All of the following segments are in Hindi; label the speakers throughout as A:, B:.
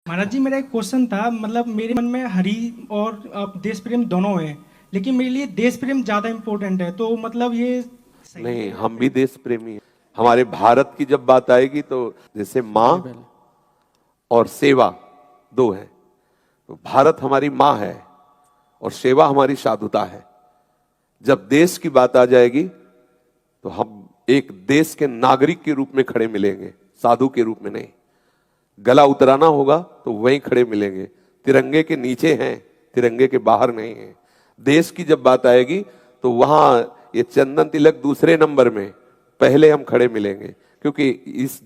A: महाराज जी, मेरा एक क्वेश्चन था। मतलब मेरे मन में हरि और देश प्रेम दोनों है, लेकिन मेरे लिए देश प्रेम ज्यादा इम्पोर्टेंट है। तो मतलब ये सही है
B: नहीं,
A: या
B: हम भी
A: फिर?
B: देश प्रेमी हैं। हमारे भारत की जब बात आएगी तो जैसे माँ और सेवा दो है। तो भारत हमारी माँ है और सेवा हमारी साधुता है। जब देश की बात आ जाएगी तो हम एक देश के नागरिक के रूप में खड़े मिलेंगे, साधु के रूप में नहीं। गला उतराना होगा तो वहीं खड़े मिलेंगे। तिरंगे के नीचे हैं, तिरंगे के बाहर नहीं है। देश की जब बात आएगी तो वहां ये चंदन तिलक दूसरे नंबर में, पहले हम खड़े मिलेंगे। क्योंकि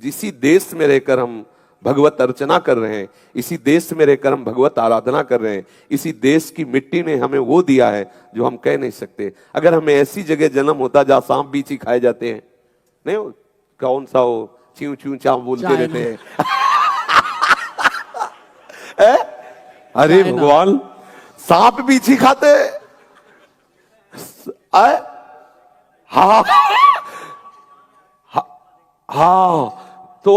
B: इसी देश में रहकर हम भगवत अर्चना कर रहे हैं, इसी देश में रहकर हम भगवत आराधना कर रहे हैं। इसी देश की मिट्टी ने हमें वो दिया है जो हम कह नहीं सकते। अगर हमें ऐसी जगह जन्म होता जहां सांप बीची खाए जाते हैं, नहीं हो, कौन सा हो, च्यू च्यू चाव बोलते रहते हैं अरे भगवान, सांप बीछी खाते आए? हाँ हाँ, तो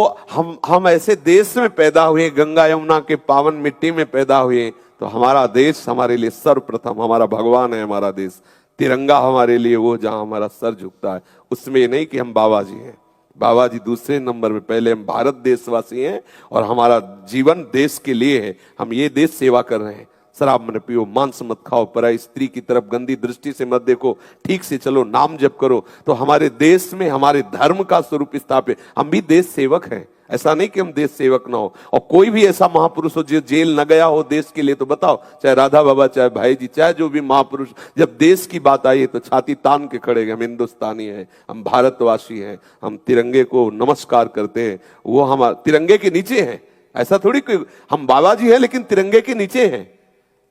B: हम ऐसे देश में पैदा हुए, गंगा यमुना के पावन मिट्टी में पैदा हुए। तो हमारा देश हमारे लिए सर्वप्रथम, हमारा भगवान है हमारा देश। तिरंगा हमारे लिए वो जहां हमारा सर झुकता है। उसमें ये नहीं कि हम बाबा जी हैं, बाबा जी दूसरे नंबर में, पहले हम भारत देशवासी हैं और हमारा जीवन देश के लिए है। हम ये देश सेवा कर रहे हैं। शराब मत पियो, मांस मत खाओ, पराई स्त्री की तरफ गंदी दृष्टि से मत देखो, ठीक से चलो, नाम जप करो। तो हमारे देश में हमारे धर्म का स्वरूप स्थापित। हम भी देश सेवक हैं, ऐसा नहीं कि हम देश सेवक ना हो। और कोई भी ऐसा महापुरुष हो जो जेल न गया हो देश के लिए, तो बताओ, चाहे राधा बाबा, चाहे भाई जी, चाहे जो भी महापुरुष, जब देश की बात आई तो छाती तान के खड़े गए। हम हिंदुस्तानी हैं, हम भारतवासी हैं, हम तिरंगे को नमस्कार करते हैं। वो हम तिरंगे के नीचे हैं। ऐसा थोड़ी कि हम बाबा जी हैं लेकिन तिरंगे के नीचे हैं।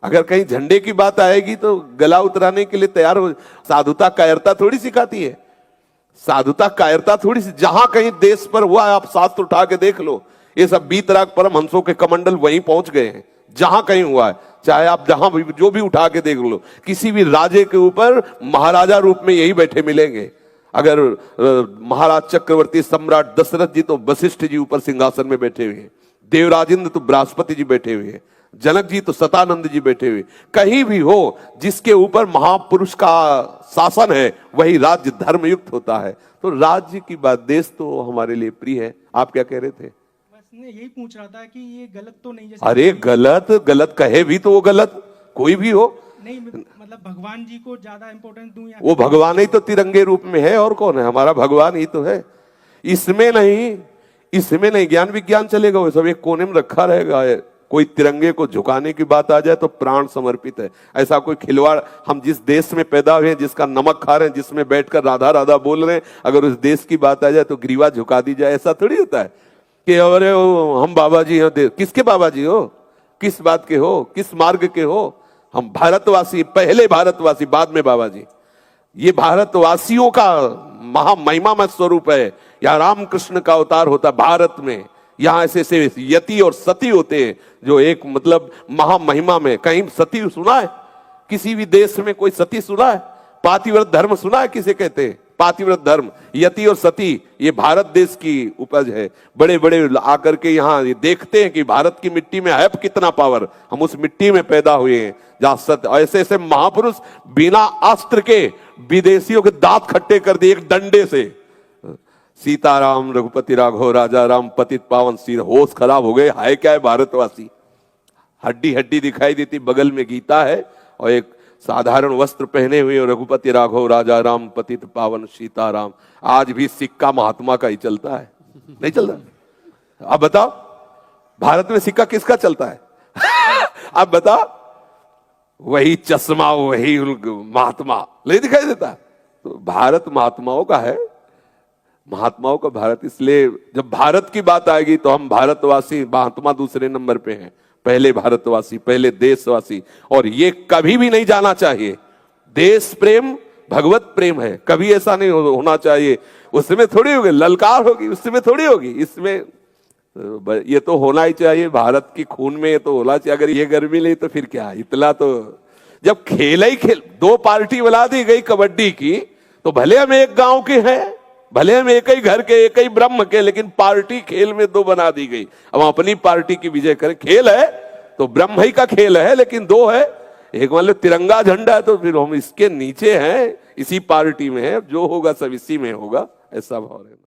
B: अगर कहीं झंडे की बात आएगी तो गला उतराने के लिए तैयार हो। साधुता कायरता थोड़ी सिखाती है, साधुता कायरता थोड़ी सी। जहां कहीं देश पर हुआ है, आप शास्त्र उठा के देख लो, ये सब बीतराग परमहंसों के कमंडल वहीं पहुंच गए हैं जहां कहीं हुआ है। चाहे आप जहां भी जो भी उठा के देख लो, किसी भी राजे के ऊपर महाराजा रूप में यही बैठे मिलेंगे। अगर महाराज चक्रवर्ती सम्राट दशरथ जी तो वशिष्ठ जी ऊपर सिंहासन में बैठे हुए हैं, देवराजेंद्र तो बृहस्पति जी बैठे हुए हैं, जनक जी तो सतानंद जी बैठे हुए। कहीं भी हो जिसके ऊपर महापुरुष का शासन है, वही राज्य धर्मयुक्त होता है। तो राज्य की बात, देश तो हमारे लिए प्रिय है। आप क्या कह रहे थे?
A: बस मैं यही पूछ रहा था कि ये गलत तो नहीं? जैसे
B: अरे गलत, गलत कहे भी तो वो गलत, कोई भी हो।
A: नहीं, मतलब भगवान जी को ज्यादा इम्पोर्टेंस दूं या
B: वो भगवान ही तो तिरंगे रूप में है, और कौन है? हमारा भगवान ही तो है। इसमें नहीं, इसमें नहीं ज्ञान विज्ञान चलेगा, वो सब एक कोने में रखा रहेगा। कोई तिरंगे को झुकाने की बात आ जाए तो प्राण समर्पित है। ऐसा कोई खिलवाड़, हम जिस देश में पैदा हुए हैं, जिसका नमक खा रहे हैं, जिसमें बैठकर राधा राधा बोल रहे हैं, अगर उस देश की बात आ जाए तो ग्रीवा झुका दी जाए, ऐसा थोड़ी होता है कि अरे हम बाबा जी हो। किसके बाबा जी हो? किस बात के हो? किस मार्ग के हो? हम भारतवासी, पहले भारतवासी, बाद में बाबा जी। ये भारतवासियों का महामहिमा स्वरूप है। या रामकृष्ण का अवतार होता भारत में। यहां ऐसे ऐसे यति और सती होते हैं जो एक मतलब महामहिमा में। कहीं सती सुना है? किसी भी देश में कोई सती सुना है? पातिव्रत धर्म सुना है किसे कहते हैं? पातिव्रत धर्म, यति और सती, ये भारत देश की उपज है। बड़े बड़े आकर के यहाँ देखते हैं कि भारत की मिट्टी में है कितना पावर। हम उस मिट्टी में पैदा हुए हैं जहां सत्य, ऐसे ऐसे महापुरुष बिना अस्त्र के विदेशियों के दांत खट्टे कर दिए एक डंडे से। सीताराम रघुपति राघव राजा राम पतित पावन सिर। होश खराब हो गए। हाय क्या है भारतवासी? हड्डी हड्डी दिखाई देती, बगल में गीता है और एक साधारण वस्त्र पहने हुए रघुपति राघव राजा राम पतित पावन सीताराम। आज भी सिक्का महात्मा का ही चलता है, नहीं चलता? अब बताओ भारत में सिक्का किसका चलता है? अब बताओ, वही चश्मा, वही महात्मा नहीं दिखाई देता? तो भारत महात्माओं का है, महात्माओं का भारत। इसलिए जब भारत की बात आएगी तो हम भारतवासी, महात्मा दूसरे नंबर पे हैं, पहले भारतवासी, पहले देशवासी। और ये कभी भी नहीं जाना चाहिए। देश प्रेम भगवत प्रेम है, कभी ऐसा नहीं होना चाहिए। उसमें थोड़ी होगी ललकार होगी, उसमें थोड़ी होगी। इसमें ये तो होना ही चाहिए, भारत की खून में ये तो होना चाहिए। अगर ये गर्मी नहीं तो फिर क्या? इतना तो जब खेल ही खेल, दो पार्टी बना दी गई कबड्डी की, तो भले हम एक गांव के हैं, भले हम एक ही घर के, एक ही ब्रह्म के, लेकिन पार्टी खेल में दो बना दी गई। अब हम अपनी पार्टी की विजय करें। खेल है तो ब्रह्म ही का खेल है, लेकिन दो है। एक मान लो तिरंगा झंडा है तो फिर हम इसके नीचे हैं, इसी पार्टी में है, जो होगा सब इसी में होगा, ऐसा भाव है।